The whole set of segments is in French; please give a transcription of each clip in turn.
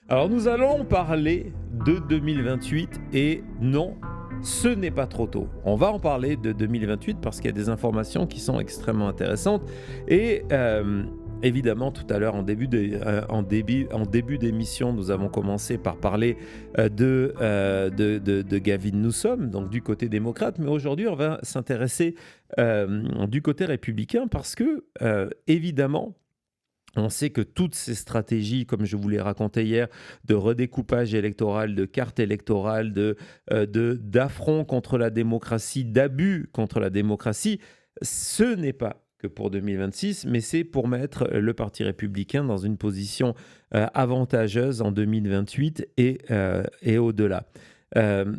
Alors nous allons parler de 2028 et non, ce n'est pas trop tôt. On va en parler de 2028 parce qu'il y a des informations qui sont extrêmement intéressantes et évidemment tout à l'heure en début d'émission nous avons commencé par parler de Gavin Newsom, donc du côté démocrate, mais aujourd'hui on va s'intéresser du côté républicain parce que évidemment on sait que toutes ces stratégies, comme je vous l'ai raconté hier, de redécoupage électoral, de cartes électorales, d'affront contre la démocratie, d'abus contre la démocratie, ce n'est pas que pour 2026, mais c'est pour mettre le Parti républicain dans une position avantageuse en 2028 et au-delà. Euh,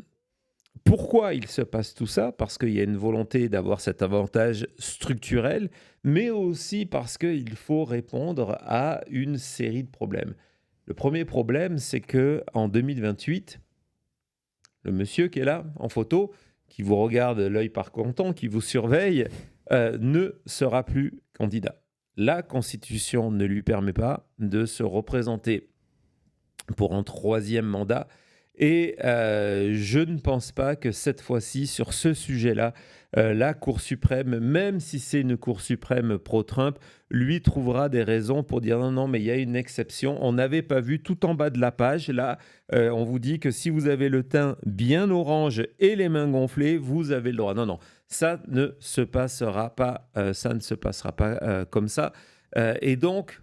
Pourquoi il se passe tout ça? Parce qu'il y a une volonté d'avoir cet avantage structurel, mais aussi parce qu'il faut répondre à une série de problèmes. Le premier problème, c'est que en 2028, le monsieur qui est là en photo, qui vous regarde l'œil par content, qui vous surveille, ne sera plus candidat. La Constitution ne lui permet pas de se représenter pour un troisième mandat. Et je ne pense pas que cette fois-ci, sur ce sujet-là, la Cour suprême, même si c'est une Cour suprême pro-Trump, lui trouvera des raisons pour dire non, non, mais il y a une exception. On n'avait pas vu tout en bas de la page. Là, on vous dit que si vous avez le teint bien orange et les mains gonflées, vous avez le droit. Non, non, ça ne se passera pas. Ça ne se passera pas comme ça. Et donc,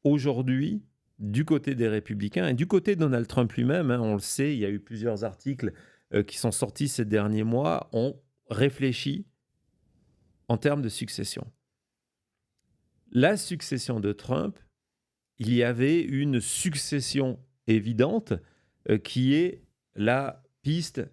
aujourd'hui, du côté des Républicains et du côté de Donald Trump lui-même, on le sait, il y a eu plusieurs articles qui sont sortis ces derniers mois, ont réfléchi en termes de succession. La succession de Trump, il y avait une succession évidente qui est la piste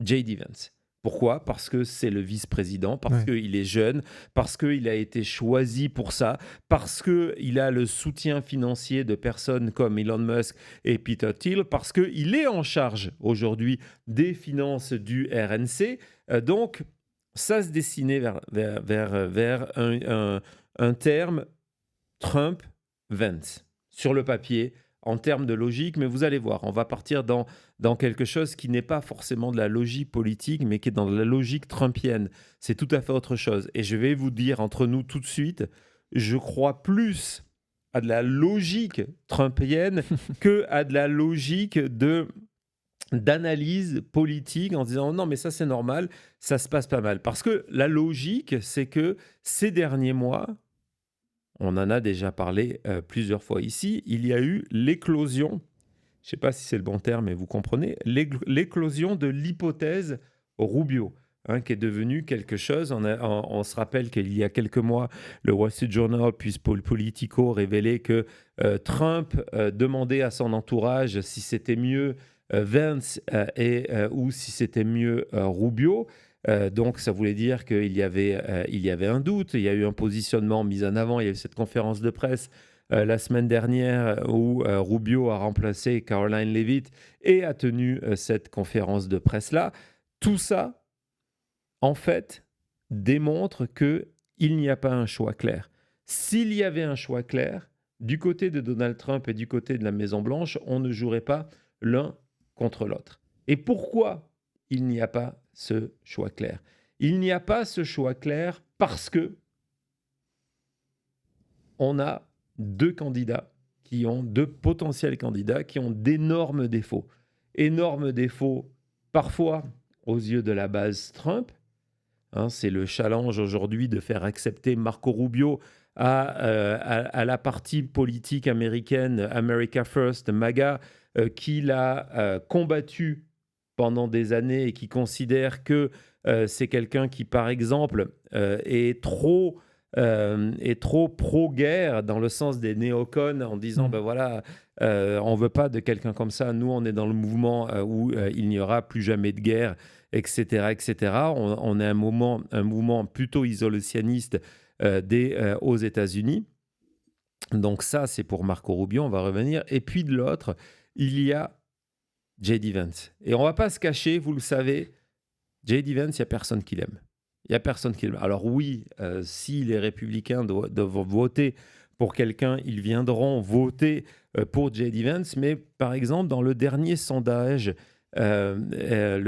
J.D. Vance. Pourquoi? Parce que c'est le vice-président, parce qu'il est jeune, parce qu'il a été choisi pour ça, parce qu'il a le soutien financier de personnes comme Elon Musk et Peter Thiel, parce qu'il est en charge aujourd'hui des finances du RNC. Donc, ça se dessinait vers un terme Trump-Vance sur le papier, en termes de logique, mais vous allez voir, on va partir dans quelque chose qui n'est pas forcément de la logique politique, mais qui est dans la logique trumpienne. C'est tout à fait autre chose. Et je vais vous dire entre nous tout de suite, je crois plus à de la logique trumpienne que à de la logique d'analyse politique en disant non mais ça c'est normal, ça se passe pas mal. Parce que la logique, c'est que ces derniers mois, on en a déjà parlé plusieurs fois ici, il y a eu l'éclosion, je ne sais pas si c'est le bon terme, mais vous comprenez, l'éclosion de l'hypothèse Rubio, qui est devenue quelque chose. On se rappelle qu'il y a quelques mois, le Wall Street Journal puis Politico révélait que Trump demandait à son entourage si c'était mieux Vance ou si c'était mieux Rubio. Donc, ça voulait dire qu'il y avait un doute. Il y a eu un positionnement mis en avant. Il y a eu cette conférence de presse la semaine dernière où Rubio a remplacé Caroline Leavitt et a tenu cette conférence de presse-là. Tout ça, en fait, démontre qu'il n'y a pas un choix clair. S'il y avait un choix clair, du côté de Donald Trump et du côté de la Maison-Blanche, on ne jouerait pas l'un contre l'autre. Et pourquoi il n'y a pas ce choix clair? Il n'y a pas ce choix clair parce que on a deux potentiels candidats qui ont d'énormes défauts. Énormes défauts, parfois aux yeux de la base Trump. C'est le challenge aujourd'hui de faire accepter Marco Rubio à la partie politique américaine, America First, MAGA, qui l'a combattu pendant des années et qui considère que c'est quelqu'un qui, par exemple, est trop pro-guerre dans le sens des néocons en disant ben voilà, on veut pas de quelqu'un comme ça. Nous, on est dans le mouvement où il n'y aura plus jamais de guerre, etc., etc. On est un mouvement plutôt isolationniste aux États-Unis. Donc ça, c'est pour Marco Rubio, on va revenir. Et puis de l'autre, il y a J.D. Vance. Et on va pas se cacher, vous le savez, J.D. Vance, il n'y a personne qui l'aime. Il n'y a personne qui l'aime. Alors oui, si les républicains doivent voter pour quelqu'un, ils viendront voter pour J.D. Vance, mais par exemple, dans le dernier sondage, et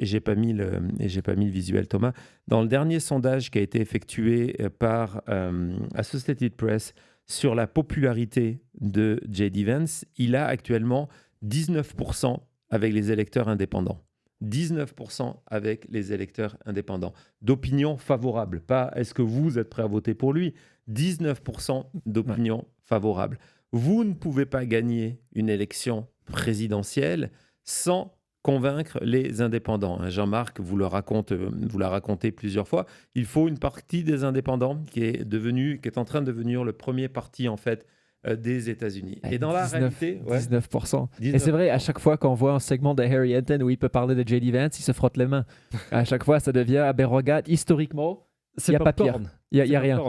j'ai pas mis le visuel, Thomas, dans le dernier sondage qui a été effectué par Associated Press sur la popularité de J.D. Vance, il a actuellement 19% avec les électeurs indépendants. 19% avec les électeurs indépendants. D'opinion favorable. Pas est-ce que vous êtes prêt à voter pour lui. 19% d'opinion favorable. Vous ne pouvez pas gagner une élection présidentielle sans convaincre les indépendants. Jean-Marc vous l'a raconté plusieurs fois. Il faut une partie des indépendants qui est en train de devenir le premier parti en fait des États-Unis. Et dans la réalité, 19%. Et c'est vrai, à chaque fois qu'on voit un segment de Harry Enten où il peut parler de J.D. Vance, il se frotte les mains. À chaque fois, ça devient aberrogate. Historiquement, il n'y a pas pire. Il n'y a rien.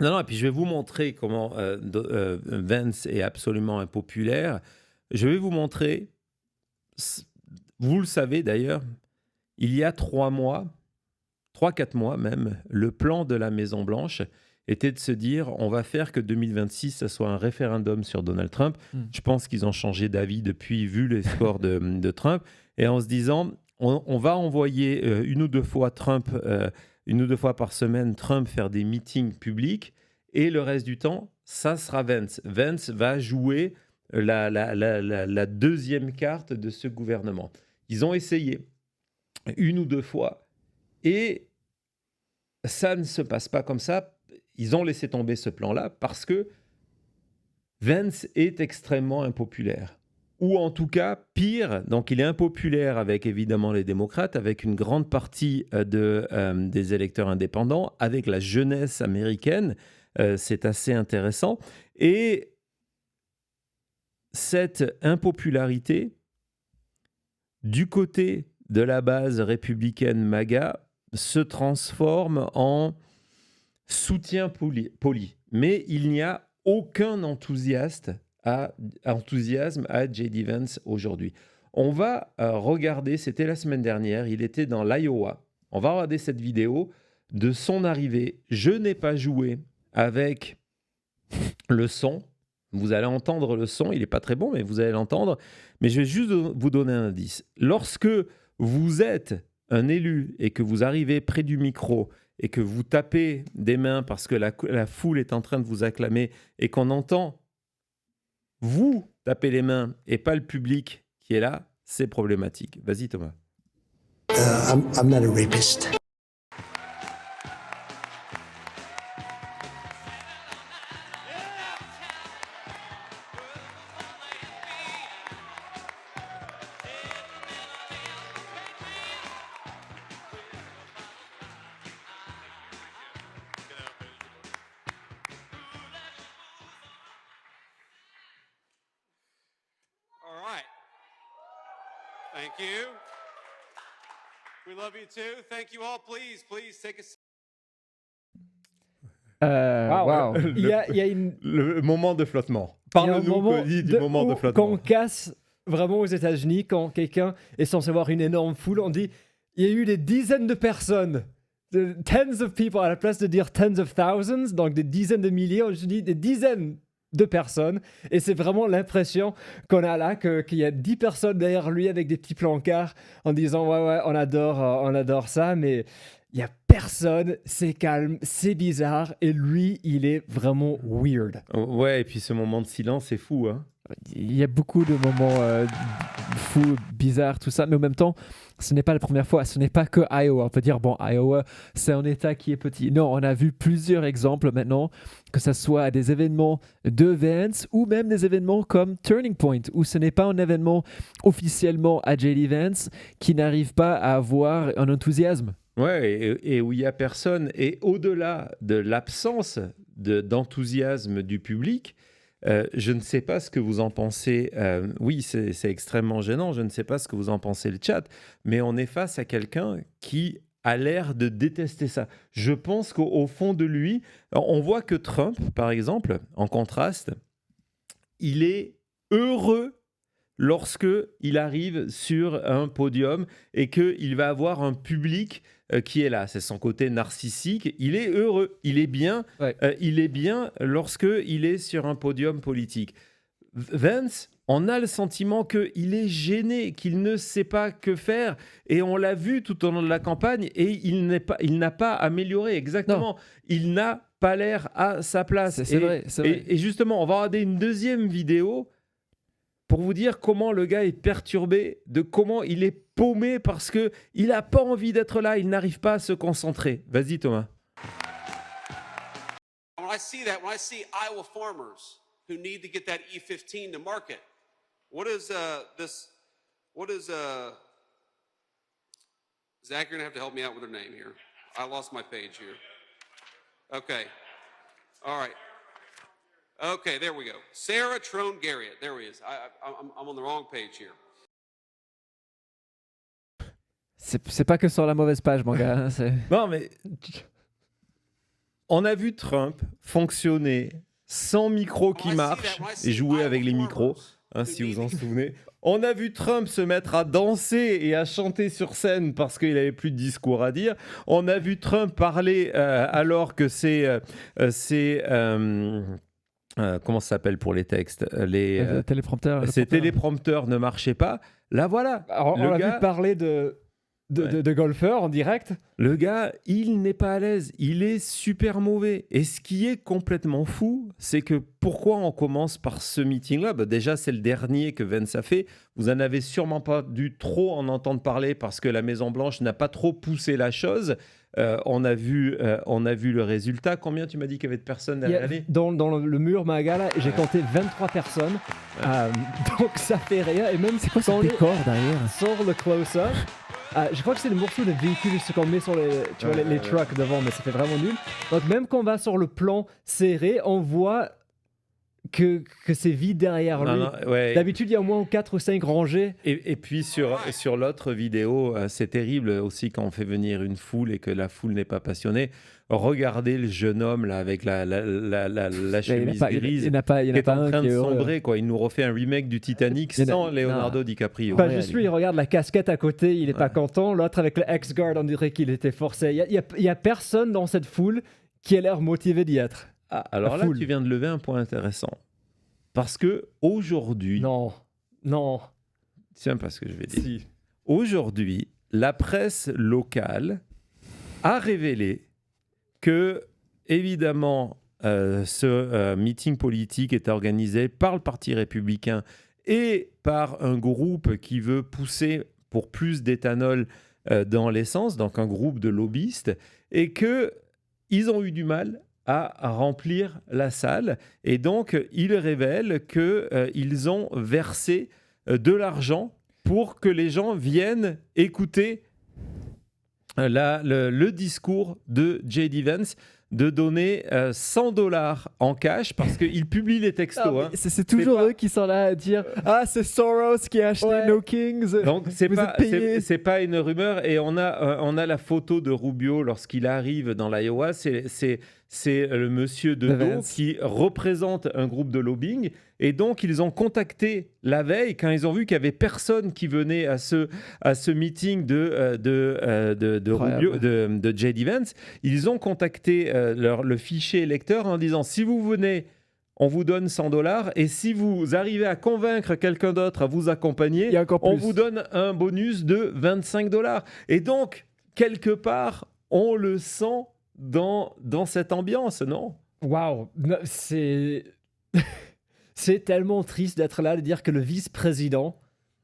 Non, et puis je vais vous montrer comment Vance est absolument impopulaire. Je vais vous montrer, vous le savez d'ailleurs, il y a 3-4 mois même, le plan de la Maison-Blanche était de se dire on va faire que 2026, ça soit un référendum sur Donald Trump. Je pense qu'ils ont changé d'avis depuis, vu les scores de Trump. Et en se disant, on va envoyer une ou deux fois par semaine Trump faire des meetings publics et le reste du temps, ça sera Vance. Vance va jouer la deuxième carte de ce gouvernement. Ils ont essayé une ou deux fois et ça ne se passe pas comme ça. Ils ont laissé tomber ce plan-là parce que Vance est extrêmement impopulaire. Ou en tout cas, pire, donc il est impopulaire avec évidemment les démocrates, avec une grande partie des électeurs indépendants, avec la jeunesse américaine. C'est assez intéressant. Et cette impopularité, du côté de la base républicaine MAGA, se transforme en soutien poli. Mais il n'y a aucun enthousiasme à J.D. Vance aujourd'hui. On va regarder, c'était la semaine dernière, il était dans l'Iowa. On va regarder cette vidéo de son arrivée. Je n'ai pas joué avec le son. Vous allez entendre le son, il n'est pas très bon, mais vous allez l'entendre. Mais je vais juste vous donner un indice. Lorsque vous êtes un élu et que vous arrivez près du micro et que vous tapez des mains parce que la foule est en train de vous acclamer et qu'on entend vous taper les mains et pas le public qui est là, c'est problématique. Vas-y Thomas. I'm not a rapist. Thank you. We love you too. Thank you all. Please take a seat. Wow. Il y a Le moment de flottement. Il y a un Parle-nous, moment Cody, du moment de quand flottement. on casse vraiment aux États-Unis, quand quelqu'un est censé avoir une énorme foule, on dit il y a eu des dizaines de personnes, tens of people, à la place de dire tens of thousands, donc des dizaines de milliers, on dit des dizaines de personnes. Et c'est vraiment l'impression qu'on a là, qu'il y a 10 personnes derrière lui avec des petits plancards en disant ouais, on adore ça, mais il n'y a personne, c'est calme, c'est bizarre, et lui, il est vraiment weird. Ouais, et puis ce moment de silence, c'est fou, hein. Il y a beaucoup de moments fous, bizarres, tout ça, mais en même temps, ce n'est pas la première fois, ce n'est pas que Iowa. On peut dire, bon, Iowa, c'est un État qui est petit. Non, on a vu plusieurs exemples maintenant, que ce soit à des événements de Vance ou même des événements comme Turning Point, où ce n'est pas un événement officiellement à J.D. Vance qui n'arrive pas à avoir un enthousiasme. Ouais, et où il n'y a personne. Et au-delà de l'absence d'enthousiasme du public, je ne sais pas ce que vous en pensez. Oui, c'est extrêmement gênant. Je ne sais pas ce que vous en pensez, le chat. Mais on est face à quelqu'un qui a l'air de détester ça. Je pense qu'au fond de lui, on voit que Trump, par exemple, en contraste, il est heureux lorsque il arrive sur un podium et qu'il va avoir un public qui est là. C'est son côté narcissique. Il est heureux, il est bien, Ouais. il est bien lorsque il est sur un podium politique. Vance, on a le sentiment qu'il est gêné, qu'il ne sait pas que faire, et on l'a vu tout au long de la campagne, et il n'a pas amélioré, exactement. Il n'a pas l'air à sa place. C'est vrai, c'est vrai. Et justement, on va regarder une deuxième vidéo pour vous dire comment le gars est perturbé, de comment il est paumé parce qu'il n'a pas envie d'être là, il n'arrive pas à se concentrer. Vas-y Thomas. When I see that, when I see Iowa farmers who need to get that E15 to market, what is Zach, you're gonna have to help me out with her name here. I lost my page here. Okay. All right. Okay, there we go. Sarah Trone Garriott. There he is. I'm on the wrong page here. C'est pas que sur la mauvaise page, mon gars. Hein, Non, mais on a vu Trump fonctionner sans micro qui marche et jouer avec les micros, hein, si vous en souvenez. On a vu Trump se mettre à danser et à chanter sur scène parce qu'il n'avait plus de discours à dire. On a vu Trump parler alors que comment ça s'appelle pour les textes téléprompteur. ces téléprompteurs ne marchaient pas. Là, voilà. Alors, on a vu parler de golfeurs en direct. Le gars, il n'est pas à l'aise, il est super mauvais. Et ce qui est complètement fou, c'est que pourquoi on commence par ce meeting-là ? Déjà, c'est le dernier que Vance a fait. Vous en avez sûrement pas dû trop en entendre parler parce que la Maison-Blanche n'a pas trop poussé la chose. On a vu le résultat. Combien tu m'as dit qu'il y avait de personnes derrière aller ? Dans le mur Maga, là, j'ai compté 23 personnes. Donc ça fait rien. Et même C'est quoi ce quand décor derrière ? sur le close-up, je crois que c'est le morceau de véhicule ce qu'on met sur les trucks devant, mais ça fait vraiment nul. Donc même quand on va sur le plan serré, on voit que c'est vide derrière lui. Ouais. D'habitude, il y a au moins 4 ou 5 rangées. Et puis sur l'autre vidéo, c'est terrible aussi quand on fait venir une foule et que la foule n'est pas passionnée. Regardez le jeune homme là avec la chemise grise Il n'y en a pas qui est en un train qui de est heureux. sombrer, quoi. Il nous refait un remake du Titanic sans Leonardo DiCaprio. Pas Ouais, juste lui. lui, il regarde la casquette à côté, il est pas content. L'autre avec le X-Guard, on dirait qu'il était forcé. Il y a personne dans cette foule qui a l'air motivé d'y être. Alors La là, foule. tu viens de lever un point intéressant. Parce que aujourd'hui, Non. tiens pas ce que je vais dire. Si. Aujourd'hui, la presse locale a révélé que, évidemment, ce meeting politique est organisé par le Parti républicain et par un groupe qui veut pousser pour plus d'éthanol dans l'essence, donc un groupe de lobbyistes, et qu'ils ont eu du mal à remplir la salle. Et donc, ils révèlent qu'ils ont versé de l'argent pour que les gens viennent écouter le discours de J.D. Vance, de donner $100 en cash parce qu'il publie les textos. Hein. C'est toujours eux qui sont là à dire c'est Soros qui a acheté Ouais. No Kings. Donc Vous êtes payés. c'est pas une rumeur, et on a la photo de Rubio lorsqu'il arrive dans l'Iowa. C'est le monsieur de De dos Vance. qui représente un groupe de lobbying, et donc ils ont contacté la veille quand ils ont vu qu'il y avait personne qui venait à ce meeting de Rubio, de J.D. Vance. Ils ont contacté le fichier électeur en disant: si vous venez, on vous donne $100, et si vous arrivez à convaincre quelqu'un d'autre à vous accompagner, Il y a encore on plus. vous donne un bonus de $25. Et donc, quelque part, on le sent dans cette ambiance, non ? Waouh, non, c'est c'est tellement triste d'être là, de dire que le vice-président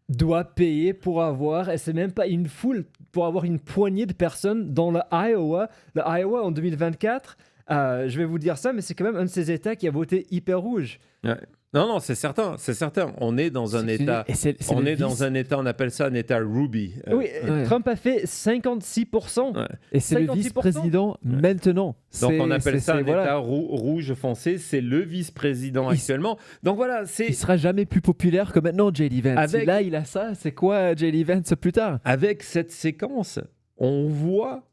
doit payer pour avoir, et c'est même pas une foule, pour avoir une poignée de personnes dans le Iowa. Le Iowa en 2024, je vais vous dire ça, mais c'est quand même un de ces États qui a voté hyper rouge. Ouais. Non, c'est certain. On est dans un état. Un état, on appelle ça un état Ruby. Oui, ouais. Trump a fait 56%. Ouais. Et c'est le 56%. vice-président maintenant. Donc on appelle ça un voilà. état rouge foncé. C'est le vice-président actuellement. Donc voilà, Il sera jamais plus populaire que maintenant, J.D. Vance. Avec- Là, il a ça. C'est quoi J.D. Vance plus tard? avec cette séquence, on voit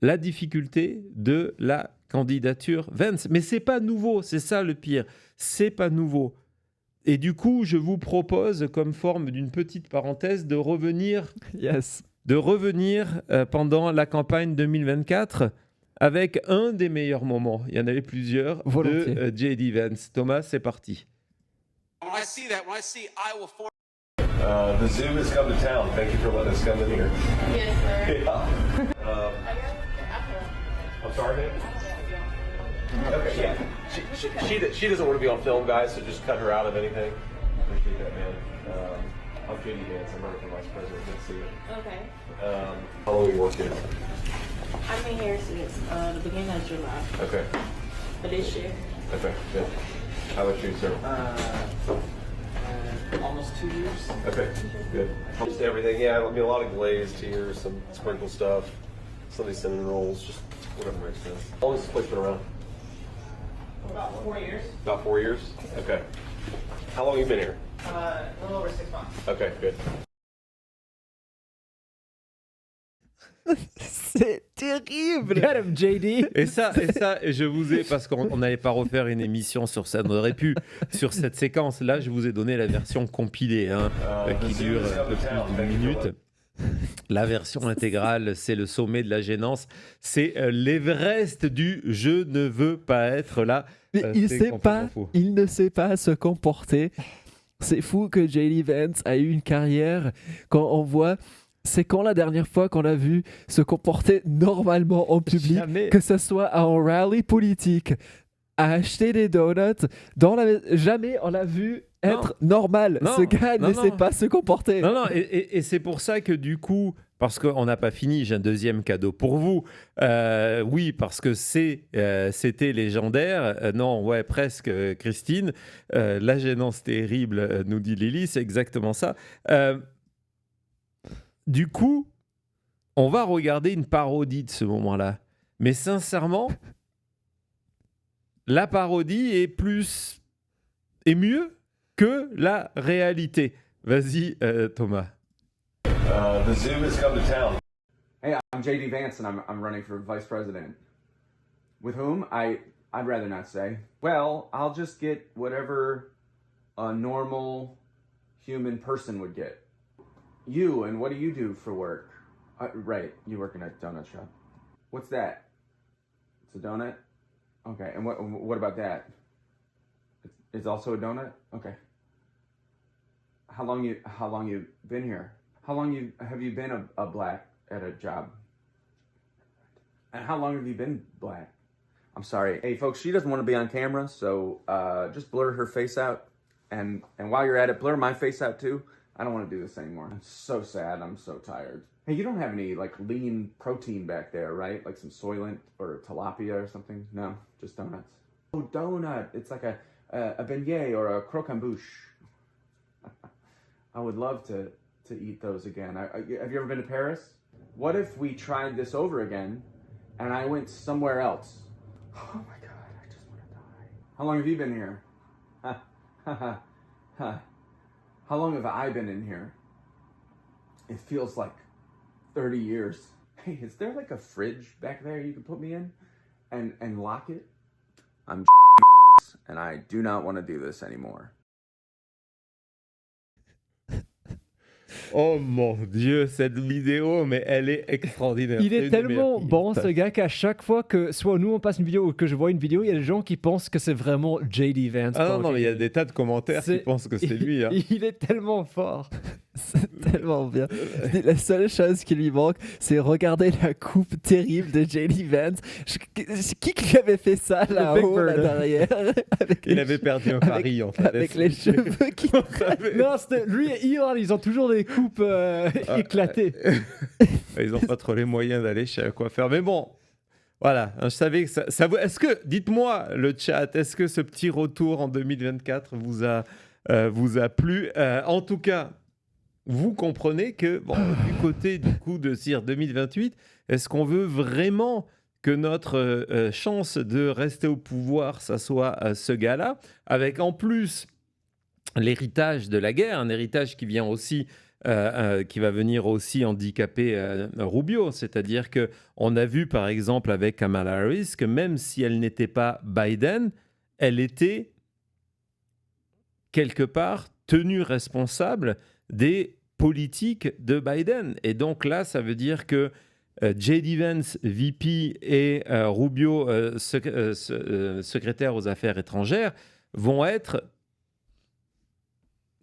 la difficulté de la candidature Vance. Mais c'est pas nouveau, c'est ça le pire. C'est pas nouveau. Et du coup, je vous propose, comme forme d'une petite parenthèse, de revenir Yes. pendant la campagne 2024 avec un des meilleurs moments. Il y en avait plusieurs Volontiers. de J.D. Vance. Thomas, c'est parti. When I see that, when I see Iowa farm. The zoo has come to town. Thank you for letting us come in here. Yes, sir. Yeah. I'm sorry, man. Okay, yeah. She doesn't want to be on film, guys, so just cut her out of anything. Appreciate that, man. I'm JD Vance. I'm running for vice president. Good to see you. Okay. How long have you worked here? I've been here since the beginning of July Okay. of this year. Okay, good. How about you, sir? Almost 2 years. Okay, good. Just everything, yeah. I mean, a lot of glazed here, some sprinkle stuff, some of these cinnamon rolls, just whatever makes sense. How long has this place been around? About 4 years. About 4 years? Okay. How long have you been here? A little over 6 months. Okay, good. C'est terrible. Get him, JD. Et ça, je vous ai, parce qu'on n'allait pas refaire une émission sur ça, on aurait pu, sur cette séquence. Là, je vous ai donné la version compilée, qui dure un peu plus d'une minute. La version intégrale, c'est le sommet de la gênance. C'est l'Everest du « je ne veux pas être là ». Mais il ne sait pas se comporter. C'est fou que J.D. Vance a eu une carrière. Quand on voit, c'est quand la dernière fois qu'on l'a vu se comporter normalement en public, Jamais. que ce soit à un rallye politique, à acheter des donuts, jamais on l'a vu être normal. Non. Ce gars Non, ne non. sait pas se comporter. Non, et c'est pour ça que du coup, parce qu'on n'a pas fini, j'ai un deuxième cadeau pour vous. Oui, parce que c'était légendaire. Non, ouais, presque, Christine. La gênance terrible, nous dit Lily, c'est exactement ça. Du coup, on va regarder une parodie de ce moment-là. Mais sincèrement, la parodie est mieux que la réalité. Vas-y, Thomas. The zoo has come to town. Hey, I'm JD Vance, and I'm running for vice president. With whom? I'd rather not say. Well, I'll just get whatever a normal human person would get. You, and what do you do for work? Right, you work in a donut shop. What's that? It's a donut? Okay, and what about that? It's also a donut? Okay. How long you been here? How long have you been a black at a job? And how long have you been black? I'm sorry. Hey folks, she doesn't want to be on camera, so just blur her face out. And while you're at it, blur my face out too. I don't want to do this anymore. I'm so sad. I'm so tired. Hey, you don't have any like lean protein back there, right? Like some Soylent or tilapia or something? No, just donuts. Oh, donut. It's like a beignet or a croquembouche. I would love to eat those again. Have you ever been to Paris? What if we tried this over again and I went somewhere else? Oh my God, I just want to die. How long have you been here? How long have I been in here? It feels like 30 years. Hey, is there like a fridge back there you can put me in and lock it? I'm and I do not want to do this anymore. Oh mon Dieu, cette vidéo, mais elle est extraordinaire. Il C'est est une des tellement meilleures bon, ce imitations. gars, qu'à chaque fois que soit nous on passe une vidéo ou que je vois une vidéo, il y a des gens qui pensent que c'est vraiment JD Vance. Ah non, pendant non, mais il y a qu'il- des tas de commentaires qui C'est- pensent que c'est lui. Hein. Il est tellement fort. C'est tellement bien. La seule chose qui lui manque, c'est regarder la coupe terrible de J.D. Vance. C'est qui lui avait fait ça Big là-haut, là Bird. derrière avec Il les avait perdu un avec- pari, en fait. avec les cheveux qui Non, c'était lui et Elon, ils ont toujours des coupes éclatées. Ils n'ont pas trop les moyens d'aller chez un coiffeur. Mais bon, voilà. Je savais que ça vous... Est-ce que, dites-moi le chat, est-ce que ce petit retour en 2024 vous a plu? En tout cas, vous comprenez que, bon, du côté du coup de CIR 2028, est-ce qu'on veut vraiment que notre chance de rester au pouvoir, ça soit ce gars-là, avec en plus l'héritage de la guerre, un héritage qui vient aussi, qui va venir aussi handicaper Rubio, c'est-à-dire que on a vu par exemple avec Kamala Harris que même si elle n'était pas Biden, elle était quelque part tenu responsable des politiques de Biden. Et donc là, ça veut dire que J.D. Vance, VP, et Rubio, secrétaire aux affaires étrangères, vont être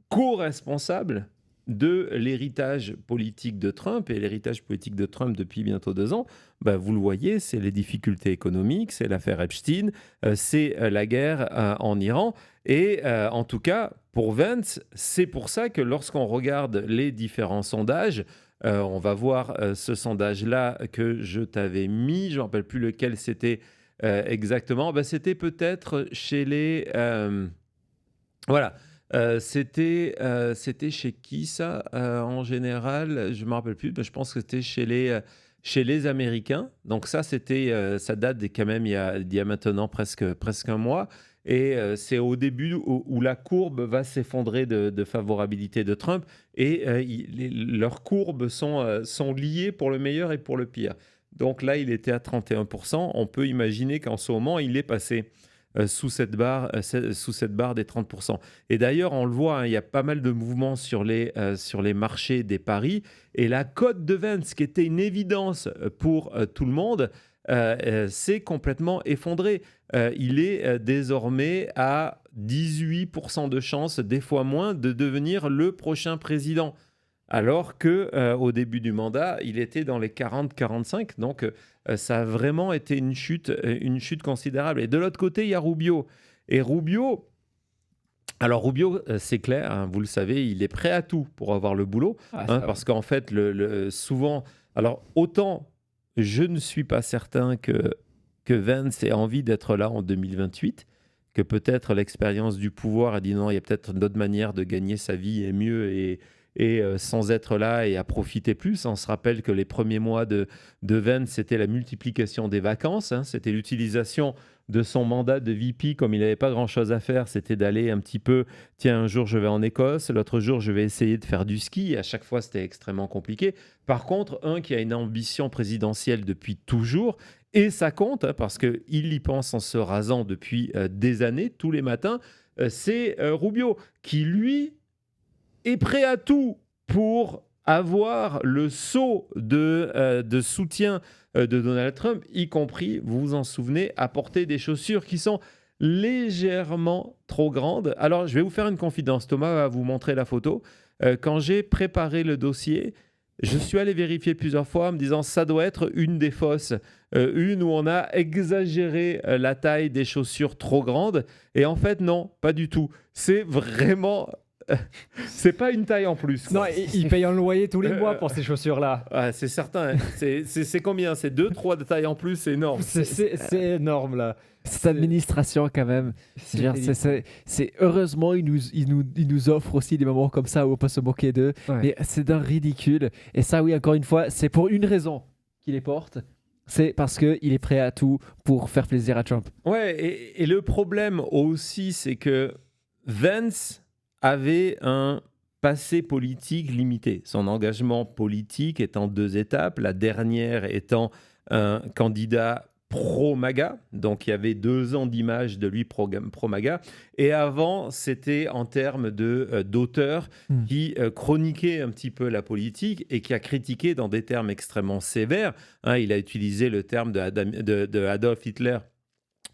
co-responsables de l'héritage politique de Trump. Et l'héritage politique de Trump depuis bientôt 2 ans, vous le voyez, c'est les difficultés économiques, c'est l'affaire Epstein, c'est la guerre en Iran. Et en tout cas, pour Vance, c'est pour ça que lorsqu'on regarde les différents sondages, on va voir ce sondage-là que je t'avais mis, je ne me rappelle plus lequel c'était exactement. C'était peut-être chez les... voilà. C'était chez qui ça en général? Je ne me rappelle plus, mais je pense que c'était chez les Américains. Donc ça, ça date quand même il y a maintenant presque un mois. Et c'est au début où la courbe va s'effondrer de favorabilité de Trump. Et leurs courbes sont liées pour le meilleur et pour le pire. Donc là, il était à 31%. On peut imaginer qu'en ce moment, il est passé sous cette barre des 30%. Et d'ailleurs, on le voit, il y a pas mal de mouvements sur les marchés des paris. Et la cote de Vance, qui était une évidence pour tout le monde, s'est complètement effondré. Il est désormais à 18% de chance, des fois moins, de devenir le prochain président. Alors qu'au début du mandat, il était dans les 40-45. Donc, ça a vraiment été une chute considérable. Et de l'autre côté, il y a Rubio. Et Rubio, c'est clair, hein, vous le savez, il est prêt à tout pour avoir le boulot. Parce qu'en fait, souvent... Alors, autant je ne suis pas certain que Vance ait envie d'être là en 2028, que peut-être l'expérience du pouvoir a dit non, il y a peut-être une autre manière de gagner sa vie et mieux et sans être là et à profiter plus. On se rappelle que les premiers mois de Vance, c'était la multiplication des vacances, hein, c'était l'utilisation de son mandat de VP, comme il n'avait pas grand-chose à faire, c'était d'aller un petit peu, tiens, un jour je vais en Écosse, l'autre jour je vais essayer de faire du ski, et à chaque fois c'était extrêmement compliqué. Par contre, un qui a une ambition présidentielle depuis toujours, et ça compte, hein, parce qu'il y pense en se rasant depuis des années, tous les matins, c'est Rubio, qui lui est prêt à tout pour avoir le sceau de soutien de Donald Trump, y compris, vous vous en souvenez, apporter des chaussures qui sont légèrement trop grandes. Alors, je vais vous faire une confidence. Thomas va vous montrer la photo. Quand j'ai préparé le dossier, je suis allé vérifier plusieurs fois en me disant ça doit être une des fausses, une où on a exagéré la taille des chaussures trop grandes. Et en fait, non, pas du tout. C'est vraiment... c'est pas une taille en plus, quoi. Non, il paye un loyer tous les mois pour ces chaussures-là. C'est certain. C'est combien? C'est 2-3 de taille en plus, c'est énorme. C'est énorme, là. Cette administration, quand même. C'est heureusement, ils nous offrent aussi des moments comme ça où on peut se moquer d'eux. Ouais. Mais c'est d'un ridicule. Et ça, oui, encore une fois, c'est pour une raison qu'il les porte. C'est parce qu'il est prêt à tout pour faire plaisir à Trump. Ouais, et le problème aussi, c'est que Vance avait un passé politique limité. Son engagement politique est en 2 étapes. La dernière étant un candidat pro-MAGA. Donc, il y avait 2 ans d'image de lui pro-MAGA. Et avant, c'était en termes d'auteur qui chroniquait un petit peu la politique et qui a critiqué dans des termes extrêmement sévères. Hein, il a utilisé le terme de Adolf Hitler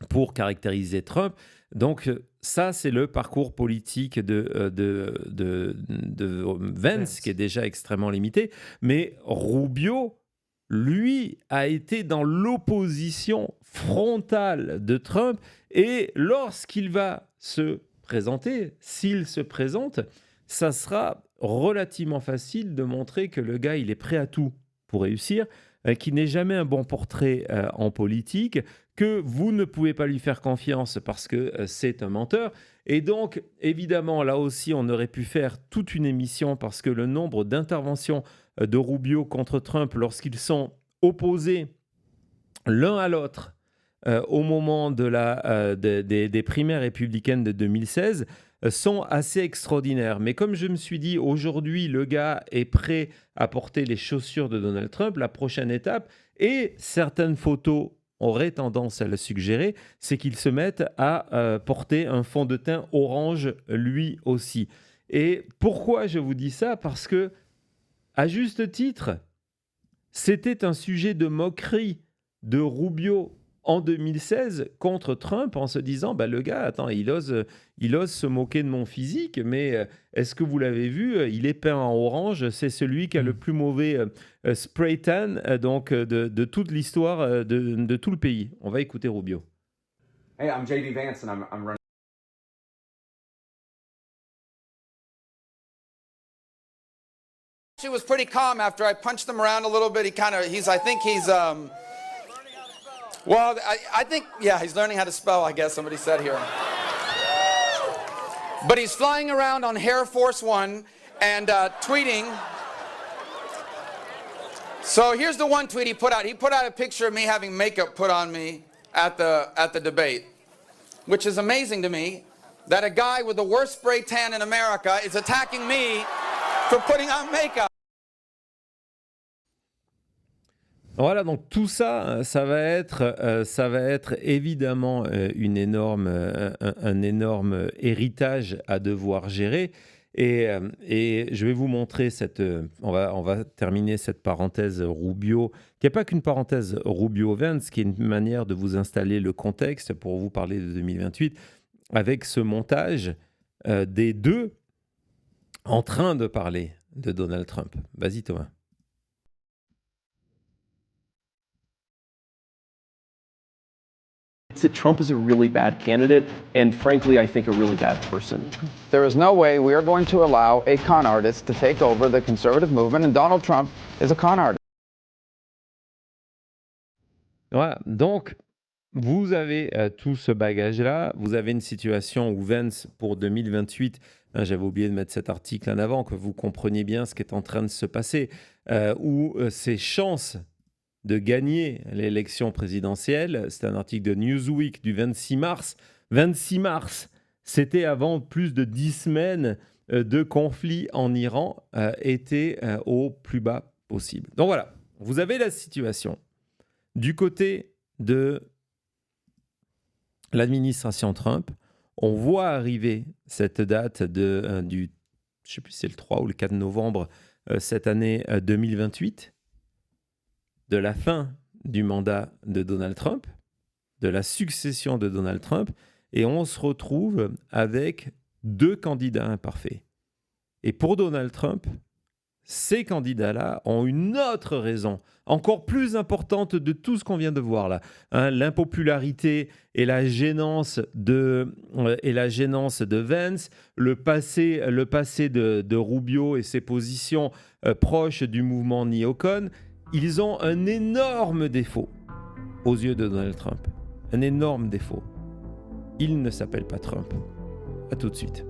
pour caractériser Trump. Donc, ça, c'est le parcours politique de Vance, qui est déjà extrêmement limité. Mais Rubio, lui, a été dans l'opposition frontale de Trump. Et lorsqu'il va se présenter, s'il se présente, ça sera relativement facile de montrer que le gars, il est prêt à tout pour réussir, qui n'est jamais un bon portrait en politique, que vous ne pouvez pas lui faire confiance parce que c'est un menteur. Et donc, évidemment, là aussi, on aurait pu faire toute une émission parce que le nombre d'interventions de Rubio contre Trump lorsqu'ils sont opposés l'un à l'autre au moment des primaires républicaines de 2016 sont assez extraordinaires. Mais comme je me suis dit, aujourd'hui, le gars est prêt à porter les chaussures de Donald Trump, la prochaine étape, et certaines photos aurait tendance à le suggérer, c'est qu'il se mette à porter un fond de teint orange lui aussi. Et pourquoi je vous dis ça? Parce que, à juste titre, c'était un sujet de moquerie de Rubio en 2016 contre Trump en se disant le gars, attends, il ose se moquer de mon physique, mais est-ce que vous l'avez vu? Il est peint en orange, c'est celui qui a le plus mauvais spray tan de toute l'histoire de tout le pays. On va écouter Rubio. Hey, I'm JD Vance and I'm running. He was pretty calm after I punched him around a little bit. I think he's well, I think, yeah, he's learning how to spell, I guess somebody said here. But he's flying around on Air Force One and tweeting. So here's the one tweet he put out. He put out a picture of me having makeup put on me at the debate, which is amazing to me that a guy with the worst spray tan in America is attacking me for putting on makeup. Voilà, donc tout ça, ça va être évidemment un énorme héritage à devoir gérer. Et je vais vous montrer on va terminer cette parenthèse Rubio, qui n'est pas qu'une parenthèse Rubio-Vance, qui est une manière de vous installer le contexte pour vous parler de 2028, avec ce montage des deux en train de parler de Donald Trump. Vas-y Thomas. That Trump is a really bad candidate, and frankly, I think a really bad person. There is no way we are going to allow a con artist to take over the conservative movement, and Donald Trump is a con artist. Voilà, donc vous avez tout ce bagage-là, vous avez une situation où Vance, pour 2028, j'avais oublié de mettre cet article en avant, que vous compreniez bien ce qui est en train de se passer, où ses chances de gagner l'élection présidentielle, c'est un article de Newsweek du 26 mars. 26 mars, c'était avant plus de 10 semaines de conflit en Iran, était au plus bas possible. Donc voilà, vous avez la situation. Du côté de l'administration Trump, on voit arriver cette date du, je ne sais plus si c'est le 3 ou le 4 novembre cette année 2028, de la fin du mandat de Donald Trump, de la succession de Donald Trump, et on se retrouve avec deux candidats imparfaits. Et pour Donald Trump, ces candidats-là ont une autre raison, encore plus importante de tout ce qu'on vient de voir là. L'impopularité et la gênance de Vance, le passé de Rubio et ses positions proches du mouvement néocon. Ils ont un énorme défaut aux yeux de Donald Trump. Un énorme défaut. Il ne s'appelle pas Trump. À tout de suite.